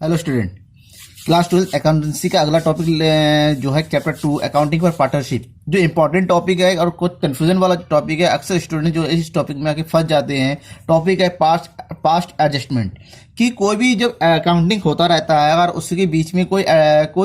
Hello student, class 12 accountancy का अगला topic जो है चैप्टर 2 अकाउंटिंग फॉर पार्टनरशिप। जो इंपॉर्टेंट टॉपिक है और कुछ कंफ्यूजन वाला टॉपिक है, अक्सर स्टूडेंट जो इस टॉपिक में आके फंस जाते हैं। टॉपिक है पास्ट एडजस्टमेंट। कि कोई भी जब अकाउंटिंग होता रहता है अगर उसके बीच में कोई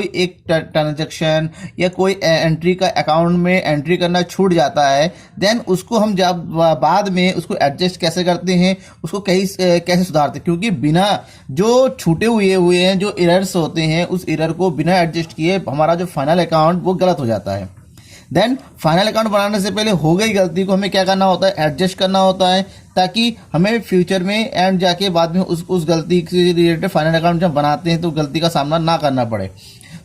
एक ट्रांजैक्शन या कोई एंट्री का अकाउंट में एंट्री करना छूट जाता है, देन उसको हम जब बाद में उसको एडजस्ट कैसे करते हैं, उसको कैसे सुधारते हैं। क्योंकि बिना जो छूटे हुए हैं जो एरर्स होते हैं, उस एरर को बिना एडजस्ट किए हमारा जो फाइनल अकाउंट वो गलत हो जाता है। देन फाइनल अकाउंट बनाने से पहले हो गई गलती को हमें क्या करना होता है, एडजस्ट करना होता है, ताकि हमें फ्यूचर में एंड जाके बाद में उस गलती से रिलेटेड फाइनल अकाउंट जब बनाते हैं तो गलती का सामना ना करना पड़े।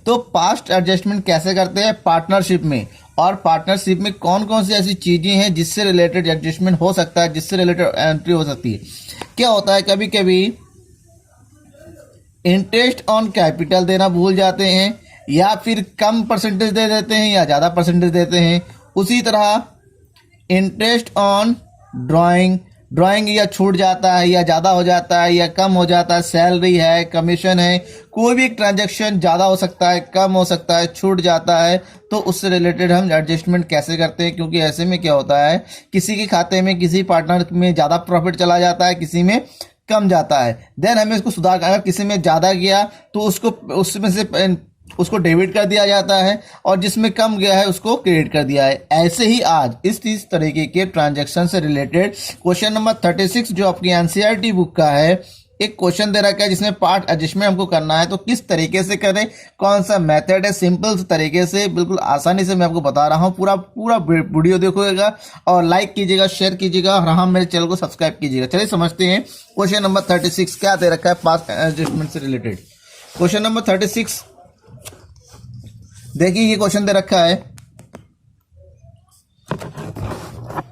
तो पास्ट एडजस्टमेंट कैसे करते हैं पार्टनरशिप में, और पार्टनरशिप में कौन कौन सी ऐसी चीजें हैं जिससे रिलेटेड एडजस्टमेंट हो सकता है, जिससे रिलेटेड एंट्री हो सकती है। क्या होता है, कभी कभी इंटरेस्ट ऑन कैपिटल देना भूल जाते हैं, या फिर कम परसेंटेज दे देते हैं या ज़्यादा परसेंटेज देते हैं। उसी तरह इंटरेस्ट ऑन ड्राइंग या छूट जाता है या ज़्यादा हो जाता है या कम हो जाता है। सैलरी है, कमीशन है, कोई भी ट्रांजैक्शन ज़्यादा हो सकता है, कम हो सकता है, छूट जाता है। तो उससे रिलेटेड हम एडजस्टमेंट कैसे करते हैं, क्योंकि ऐसे में क्या होता है, किसी के खाते में किसी पार्टनर में ज़्यादा प्रॉफिट चला जाता है, किसी में कम जाता है। देन हमें इसको सुधार, अगर किसी में ज़्यादा गया तो उसको डेबिट कर दिया जाता है, और जिसमें कम गया है उसको क्रेडिट कर दिया है। ऐसे ही आज इस तरीके के ट्रांजैक्शन से रिलेटेड क्वेश्चन नंबर 36 जो आपकी एनसीईआरटी बुक का है, एक क्वेश्चन दे रखा है जिसमें पार्ट एडजस्टमेंट हमको करना है। तो किस तरीके से करें, कौन सा मेथड है, सिंपल तरीके से बिल्कुल आसानी से मैं आपको बता रहा हूँ। पूरा वीडियो देखिएगा और लाइक कीजिएगा, शेयर कीजिएगा, और हाँ मेरे चैनल को सब्सक्राइब कीजिएगा। चलिए समझते हैं क्वेश्चन नंबर 36 क्या दे रखा है पास्ट एडजस्टमेंट से रिलेटेड। क्वेश्चन नंबर 36 देखिए, ये क्वेश्चन दे रखा है,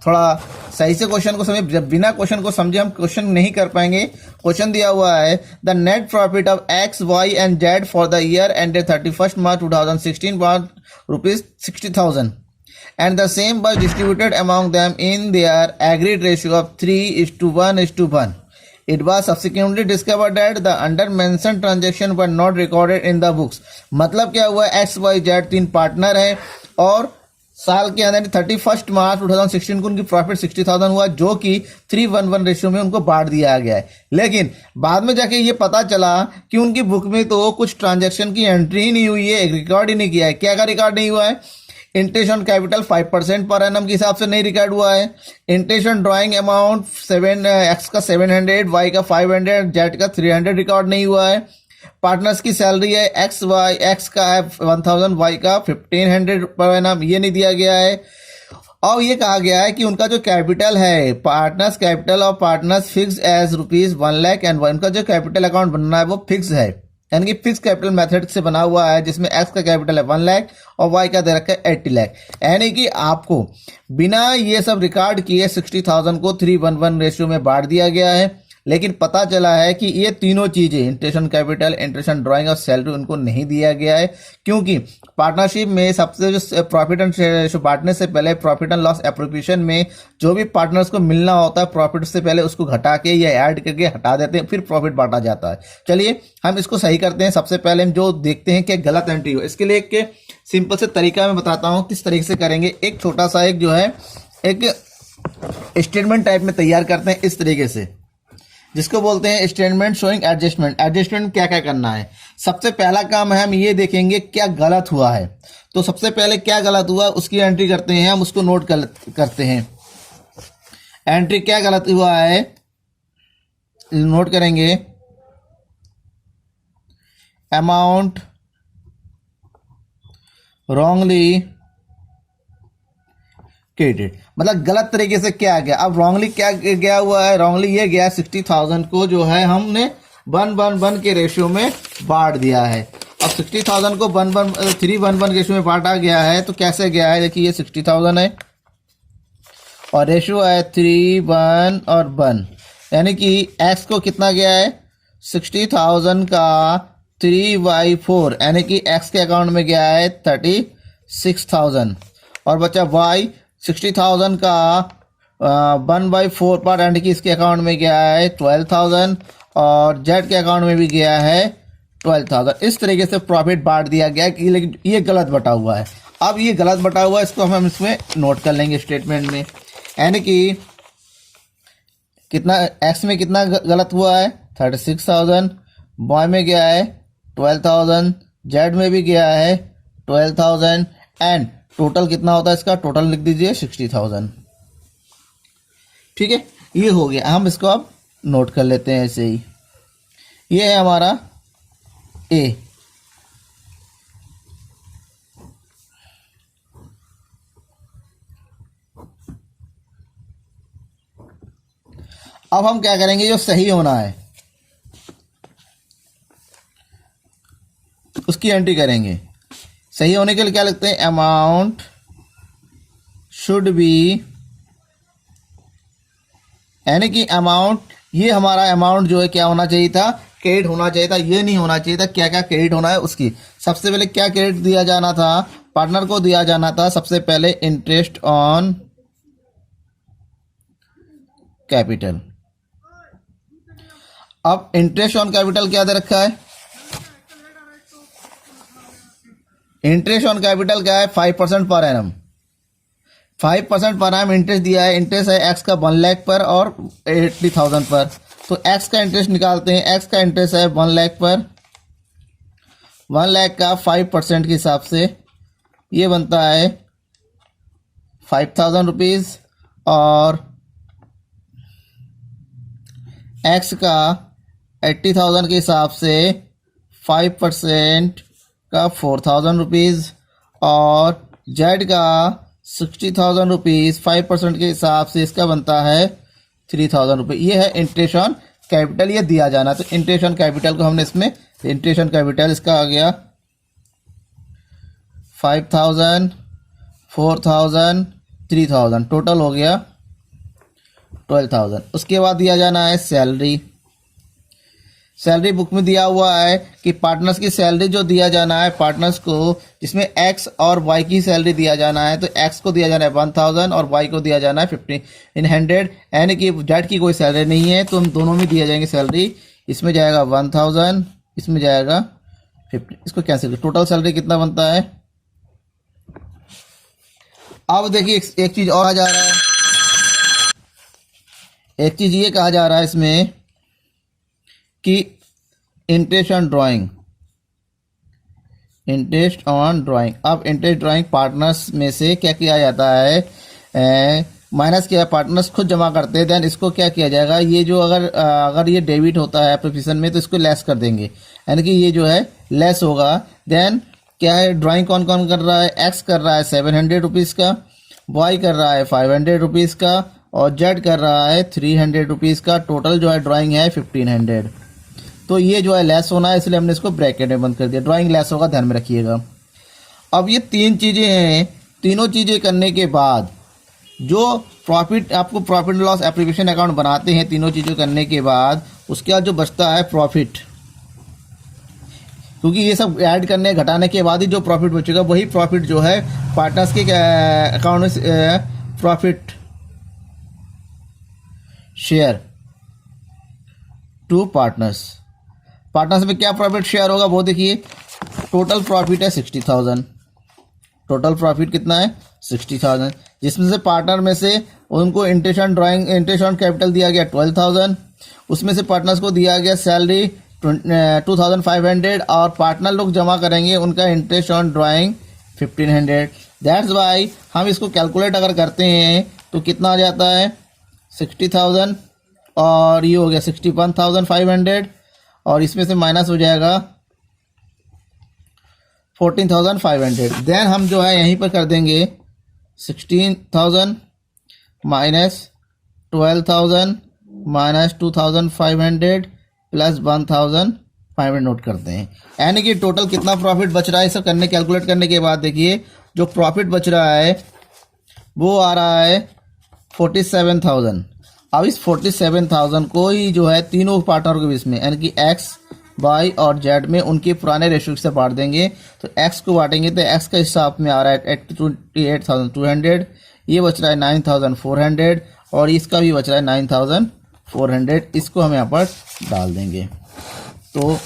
थोड़ा सही से क्वेश्चन को समझे। जब बिना क्वेश्चन को समझे हम क्वेश्चन नहीं कर पाएंगे। क्वेश्चन दिया हुआ है, the net profit of X Y and Z for the year ended 31 March 2016 was rupees 60,000 and the same was distributed among them in their agreed ratio of 3:1:1. It was subsequently discovered that the under mentioned transaction were not recorded in the books. मतलब क्या हुआ, x Y Z तीन partner है और साल के अंदर 31 March 2016 को उनकी प्रॉफिट 60,000 हुआ, जो कि 3:1 रेशियो में उनको बांट दिया गया है। लेकिन बाद में जाके ये पता चला कि उनकी बुक में तो कुछ ट्रांजैक्शन की एंट्री ही नहीं हुई है, एक रिकॉर्ड ही नहीं किया है। क्या रिकॉर्ड नहीं हुआ है, interest on capital 5% per annum के हिसाब से नहीं रिकॉर्ड हुआ है। Interest on drawing amount x का 700, वाई का 500, जेड का 300 रिकॉर्ड नहीं हुआ है। पार्टनर्स की सैलरी है एक्स का है 1000, वाई का 1500 पर एनम, ये नहीं दिया गया है। और ये कहा गया है कि उनका जो कैपिटल है, पार्टनर्स कैपिटल और partners fix as ₹1 lakh, and उनका जो कैपिटल अकाउंट बनना है वो फिक्स है, यानी कि फिक्स कैपिटल मेथड से बना हुआ है, जिसमें एक्स का कैपिटल है 1 लाख और वाई का दे रखा है 80 लाख। यानी कि आपको बिना ये सब रिकॉर्ड किए 60,000 को 3:1 रेशियो में बांट दिया गया है। लेकिन पता चला है कि ये तीनों चीजें, interest on capital, interest on drawing और सैलरी, उनको नहीं दिया गया है। क्योंकि पार्टनरशिप में सबसे जो प्रॉफिट एंड बांटने से पहले प्रॉफिट एंड लॉस एप्रोप्रिएशन में जो भी पार्टनर्स को मिलना होता है प्रॉफिट से पहले, उसको घटा के या ऐड करके हटा देते हैं, फिर प्रॉफिट बांटा जाता है। चलिए हम इसको सही करते हैं। सबसे पहले हम जो देखते हैं कि गलत एंट्री हो, इसके लिए एक सिंपल से तरीका मैं बताता हूँ किस तरीके से करेंगे। एक छोटा सा एक जो है एक स्टेटमेंट टाइप में तैयार करते हैं इस तरीके से, जिसको बोलते हैं स्टेटमेंट शोइंग एडजस्टमेंट। एडजस्टमेंट क्या क्या करना है, सबसे पहला काम है हम ये देखेंगे क्या गलत हुआ है। तो सबसे पहले क्या गलत हुआ उसकी एंट्री करते हैं, हम उसको नोट करते हैं। एंट्री क्या गलत हुआ है नोट करेंगे, अमाउंट रॉन्गली क्रेडिट, मतलब गलत तरीके से क्या गया। अब रॉन्गली क्या गया हुआ है, रॉन्गली ये गया 60,000 को जो है हमने 1:1 के रेशियो में बांट दिया है। अब 60,000 को 3:1 रेशियो में बांटा गया है, तो कैसे गया है, देखिए ये 60,000 है और रेशियो है 3:1 और 1, यानी कि एक्स को कितना गया है 60,000 का 3/4, यानी कि एक्स के अकाउंट में गया है 36,000, और बचा वाई 60,000 का 1/4 पर, यानी कि इसके अकाउंट में गया है 12,000, और जेड के अकाउंट में भी गया है 12,000। इस तरीके से प्रॉफिट बांट दिया गया कि लेकिन ये गलत बटा हुआ है। अब ये गलत बटा हुआ है, इसको हम इसमें नोट कर लेंगे स्टेटमेंट में। यानी कि कितना एक्स में कितना गलत हुआ है 36,000, वाई में गया है 12,000, जेड में भी गया है 12,000 एंड टोटल कितना होता है इसका, टोटल लिख दीजिए 60,000। ठीक है, ये हो गया। हम इसको अब नोट कर लेते हैं ऐसे ही। ये है हमारा ए। अब हम क्या करेंगे, जो सही होना है उसकी एंट्री करेंगे। सही होने के लिए क्या लिखते हैं, अमाउंट शुड बी, यानी कि अमाउंट, ये हमारा अमाउंट जो है क्या होना चाहिए था, क्रेडिट होना चाहिए था, ये नहीं होना चाहिए था। क्या क्या क्रेडिट होना है उसकी, सबसे पहले क्या क्रेडिट दिया जाना था, पार्टनर को दिया जाना था सबसे पहले इंटरेस्ट ऑन कैपिटल। अब इंटरेस्ट ऑन कैपिटल क्या दे रखा है, इंटरेस्ट ऑन कैपिटल क्या है 5% per annum, 5% per annum interest दिया है। इंटरेस्ट है एक्स का 1 लाख पर और 80,000 पर। तो एक्स का इंटरेस्ट निकालते हैं। एक्स का इंटरेस्ट है 1 लाख पर, 1 लाख का 5% के हिसाब से ये बनता है 5,000 रुपीज़, और एक्स का 80,000 के हिसाब से 5% का 4,000 रुपीज़, और जेड का 60,000 रुपीज़ 5% के हिसाब से इसका बनता है 3,000 रुपये। ये है इंटरेस्ट ऑन कैपिटल, ये दिया जाना। तो इंटरेस्ट ऑन कैपिटल को हमने इसमें, इंटरेस्ट ऑन कैपिटल इसका आ गया 5,000, 4,000, 3,000, टोटल हो गया 12,000। उसके बाद दिया जाना है सैलरी। सैलरी बुक में दिया हुआ है कि पार्टनर्स की सैलरी जो दिया जाना है पार्टनर्स को, जिसमें एक्स और वाई की सैलरी दिया जाना है। तो एक्स को दिया जाना है 1,000 और वाई को दिया जाना है 1,500, यानी कि जेड की कोई सैलरी नहीं है तो हम दोनों में दिया जाएंगे सैलरी। इसमें जाएगा 1,000, इसमें जाएगा 50, इसको कैंसिल कर, टोटल सैलरी कितना बनता है। अब देखिए एक चीज और आ जा रहा है, एक चीज ये कहा जा रहा है इसमें कि interest on drawing, interest on drawing. अब इंटरेस्ट ड्राइंग पार्टनर्स में से क्या किया जाता है, माइनस किया, पार्टनर्स खुद जमा करते हैं। देन इसको क्या किया जाएगा, ये जो अगर ये डेबिट होता है प्रोफेशन में तो इसको लेस कर देंगे, यानी कि ये जो है लेस होगा। देन क्या है, ड्राइंग कौन कौन कर रहा है, एक्स कर रहा है 700 रुपीज़ का, वाई कर रहा है 500 रुपीज़ का, और जेड कर रहा है 300 रुपीज़ का। टोटल जो है ड्राइंग है 1,500। तो ये जो है लेस होना है, इसलिए हमने इसको ब्रैकेट में बंद कर दिया। ड्राइंग लेस होगा, ध्यान में रखिएगा। अब ये 3 चीज़ें हैं, तीनों चीज़ें करने के बाद जो प्रॉफिट, आपको प्रॉफिट लॉस एप्लीकेशन अकाउंट बनाते हैं, तीनों चीज़ें करने के बाद उसके बाद जो बचता है प्रॉफिट, क्योंकि ये सब ऐड करने घटाने के बाद ही जो प्रॉफिट बचेगा वही प्रॉफिट जो है पार्टनर्स के अकाउंट में profit share to partners. Partners में क्या प्रॉफिट शेयर होगा वो देखिए। टोटल प्रॉफिट है 60,000, टोटल प्रॉफिट कितना है 60,000, जिसमें से पार्टनर में से उनको interest on drawing, interest on capital दिया गया 12,000, उसमें से पार्टनर्स को दिया गया सैलरी 2,500, और पार्टनर लोग जमा करेंगे उनका interest on drawing 1,500। That's why हम इसको कैलकुलेट अगर करते हैं तो कितना आ जाता है 60,000, और ये हो गया 61,500, और इसमें से माइनस हो जाएगा 14,500। देन हम जो है यहीं पर कर देंगे 16,000 माइनस 12,000 माइनस 2,500 प्लस 1,500 नोट करते हैं, यानी कि टोटल कितना प्रॉफिट बच रहा है। इसे करने, कैलकुलेट करने के बाद देखिए जो प्रॉफिट बच रहा है वो आ रहा है 47,000। अब इस 47,000 को ही जो है तीनों पार्टनर के बीच में, यानी कि एक्स, वाई और जेड में उनके पुराने रेशियो से बांट देंगे। तो एक्स को बांटेंगे तो एक्स का हिसाब में आ रहा है 28,200, ये बच रहा है 9,400, और इसका भी बच रहा है 9,400। इसको हम यहाँ पर डाल देंगे। तो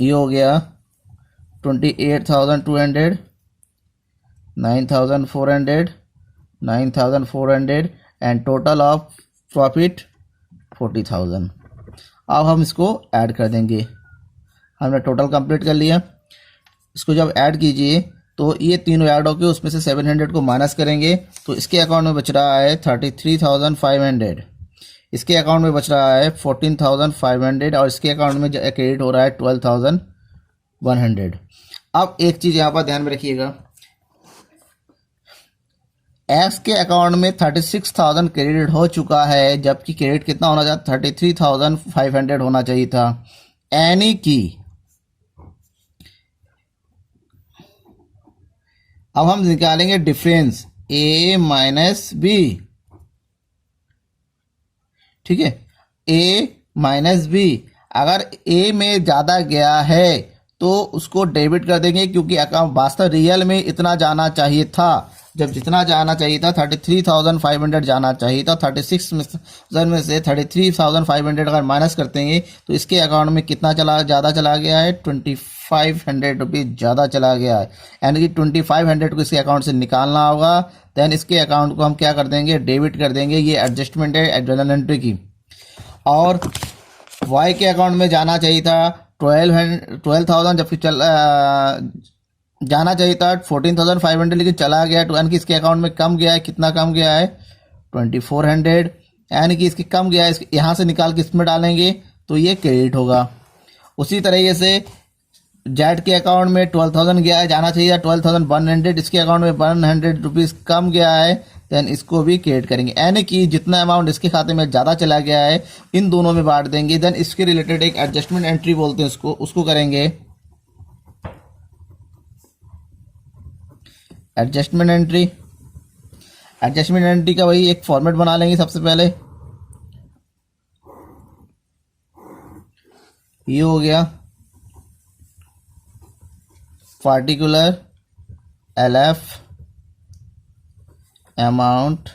ये हो गया 28,200, 9,400, 9,400 एंड टोटल ऑफ प्रॉफिट 40,000। अब हम इसको ऐड कर देंगे। हमने टोटल कंप्लीट कर लिया। इसको जब ऐड कीजिए तो ये तीनों ऐड होकर उसमें से 700 को माइनस करेंगे तो इसके अकाउंट में बच रहा है 33,500, इसके अकाउंट में बच रहा है 14,500 और इसके अकाउंट में क्रेडिट हो रहा है 12,100। अब एक चीज़ यहाँ पर ध्यान में रखिएगा, एक्स के अकाउंट में 36,000 क्रेडिट हो चुका है, जबकि क्रेडिट कितना होना चाहिए, 33,500 होना चाहिए था। यानी कि अब हम निकालेंगे डिफरेंस ए माइनस बी, ठीक है, ए माइनस बी। अगर ए में ज़्यादा गया है तो उसको डेबिट कर देंगे, क्योंकि अकाउंट वास्तव रियल में इतना जाना चाहिए था। जब जितना जाना चाहिए था 33,500 जाना चाहिए था, 36,000 में से 33,500 अगर माइनस करते हैं तो इसके अकाउंट में कितना ज़्यादा चला गया है, 2,500 रुपीज़ ज़्यादा चला गया है। यानी कि 2,500 को इसके अकाउंट से निकालना होगा। देन इसके अकाउंट को हम क्या कर देंगे, डेबिट कर देंगे। ये एडजस्टमेंट है जर्नल एंट्री की। और वाई के अकाउंट में जाना चाहिए था 12,000, जबकि जाना चाहिए था 14,500, लेकिन चला गया। यानी कि इसके अकाउंट में कम गया है। कितना कम गया है, 2,400। यानी कि इसकी कम गया है। यहाँ से निकाल के इसमें डालेंगे तो ये क्रेडिट होगा। उसी तरीके से जेड के अकाउंट में 12,000 गया है, जाना चाहिए 12,100, इसके अकाउंट में 100 रुपीज़ कम गया है। देन इसको भी क्रेडिट करेंगे। यानी कि जितना अमाउंट इसके खाते में ज़्यादा चला गया है इन दोनों में बांट देंगे। देन इसके रिलेटेड एक एडजस्टमेंट एंट्री बोलते हैं उसको करेंगे। एडजस्टमेंट एंट्री का वही एक फॉर्मेट बना लेंगे। सबसे पहले ये हो गया पार्टिकुलर एलएफ अमाउंट।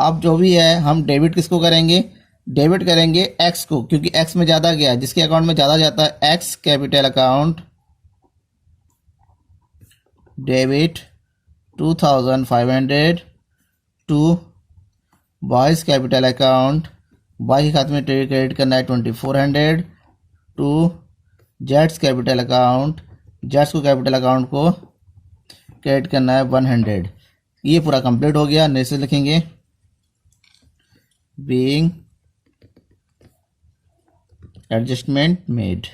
अब जो भी है हम डेबिट किसको करेंगे, डेबिट करेंगे एक्स को, क्योंकि एक्स में ज़्यादा गया है। जिसके अकाउंट में ज़्यादा जाता है x capital account, debit 2,500 to boys capital account, boy के खाते में क्रेडिट करना है 2,400 to Jades capital account, Jades को कैपिटल अकाउंट को क्रेडिट करना है 100। ये पूरा कंप्लीट हो गया। नीचे लिखेंगे बीइंग एडजस्टमेंट मेड,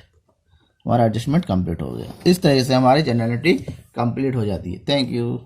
हमारा एडजस्टमेंट कंप्लीट हो गया। इस तरह से हमारी जनरल एंट्री कंप्लीट हो जाती है। Thank you.